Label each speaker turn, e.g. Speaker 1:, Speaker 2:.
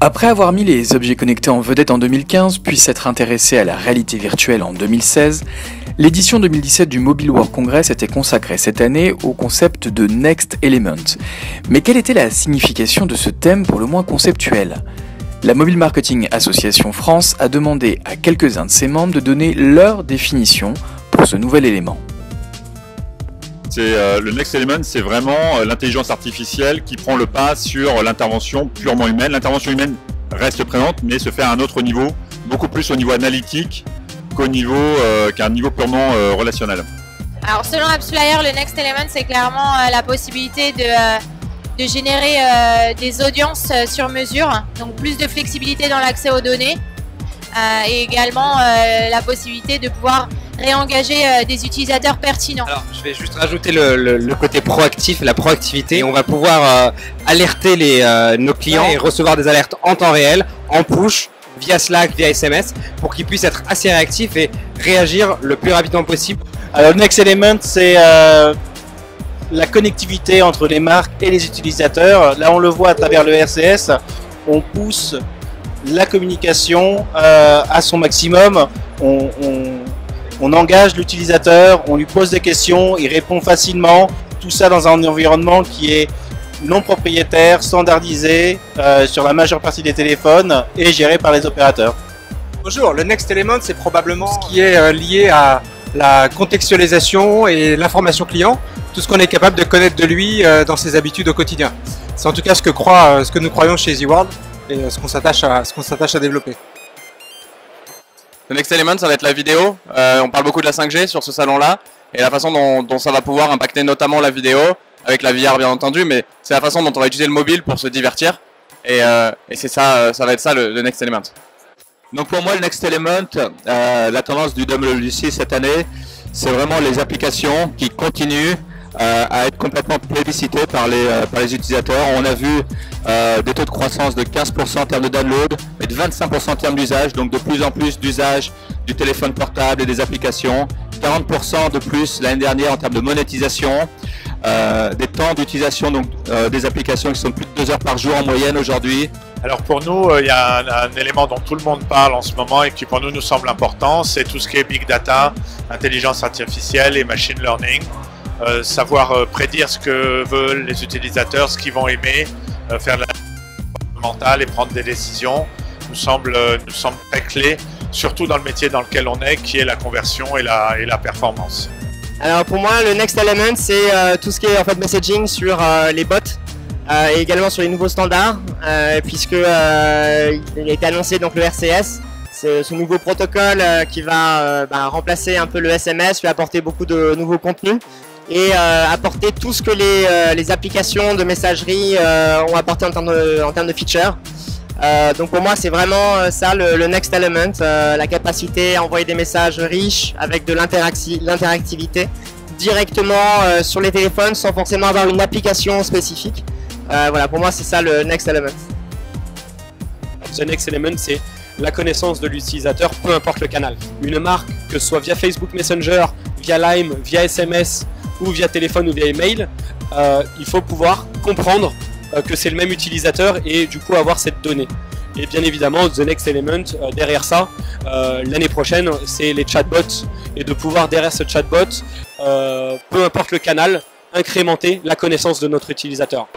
Speaker 1: Après avoir mis les objets connectés en vedette en 2015, puis s'être intéressé à la réalité virtuelle en 2016, l'édition 2017 du Mobile World Congress était consacrée cette année au concept de Next Element. Mais quelle était la signification de ce thème pour le moins conceptuel ? La Mobile Marketing Association France a demandé à quelques-uns de ses membres de donner leur définition pour ce nouvel élément.
Speaker 2: Le Next Element, c'est vraiment l'intelligence artificielle qui prend le pas sur l'intervention purement humaine. L'intervention humaine reste présente, mais se fait à un autre niveau, beaucoup plus au niveau analytique qu'à un niveau purement relationnel.
Speaker 3: Alors selon AppsFlyer, le Next Element, c'est clairement la possibilité de générer des audiences sur mesure, donc plus de flexibilité dans l'accès aux données et également la possibilité de pouvoir réengager des utilisateurs pertinents.
Speaker 4: Alors, je vais juste rajouter le côté proactif, la proactivité. On va pouvoir alerter nos clients et recevoir des alertes en temps réel, en push, via Slack, via SMS, pour qu'ils puissent être assez réactifs et réagir le plus rapidement possible.
Speaker 5: Alors, le Next Element, c'est la connectivité entre les marques et les utilisateurs. Là, on le voit à travers le RCS, on pousse la communication à son maximum. On engage l'utilisateur, on lui pose des questions, il répond facilement. Tout ça dans un environnement qui est non propriétaire, standardisé sur la majeure partie des téléphones et géré par les opérateurs.
Speaker 6: Bonjour, le Next Element, c'est probablement ce qui est lié à la contextualisation et l'information client, tout ce qu'on est capable de connaître de lui dans ses habitudes au quotidien. C'est en tout cas ce que nous croyons chez EasyWorld et ce qu'on s'attache à développer.
Speaker 7: Le Next Element, ça va être la vidéo. On parle beaucoup de la 5G sur ce salon-là et la façon dont ça va pouvoir impacter notamment la vidéo, avec la VR bien entendu, mais c'est la façon dont on va utiliser le mobile pour se divertir. Et c'est ça, ça va être ça le Next Element.
Speaker 8: Donc pour moi, le Next Element, la tendance du WWDC cette année, c'est vraiment les applications qui continuent à être complètement plébiscitées par les utilisateurs. On a vu des taux de croissance de 15% en termes de download et de 25% en termes d'usage, donc de plus en plus d'usage du téléphone portable et des applications. 40% de plus l'année dernière en termes de monétisation, des temps d'utilisation des applications qui sont de plus de 2 heures par jour en moyenne aujourd'hui.
Speaker 9: Alors pour nous, il y a un élément dont tout le monde parle en ce moment et qui pour nous semble important, c'est tout ce qui est Big Data, intelligence artificielle et machine learning. Savoir prédire ce que veulent les utilisateurs, ce qu'ils vont aimer, faire de la mentale et prendre des décisions nous semble très clé, surtout dans le métier dans lequel on est, qui est la conversion et la performance.
Speaker 10: Alors pour moi, le Next Element, c'est tout ce qui est en fait messaging sur les bots et également sur les nouveaux standards, puisque il a été annoncé donc le RCS. C'est ce nouveau protocole qui va remplacer un peu le SMS, lui apporter beaucoup de nouveaux contenus et apporter tout ce que les applications de messagerie ont apporté en termes de features. Donc pour moi c'est vraiment ça le Next Element, la capacité à envoyer des messages riches avec de l'interactivité directement sur les téléphones sans forcément avoir une application spécifique. Voilà, pour moi c'est ça le Next Element.
Speaker 11: The Next Element, c'est la connaissance de l'utilisateur, peu importe le canal. Une marque, que ce soit via Facebook Messenger, via Lime, via SMS ou via téléphone ou via email, il faut pouvoir comprendre que c'est le même utilisateur et du coup avoir cette donnée. Et bien évidemment, The Next Element, derrière ça, l'année prochaine, c'est les chatbots et de pouvoir derrière ce chatbot, peu importe le canal, incrémenter la connaissance de notre utilisateur.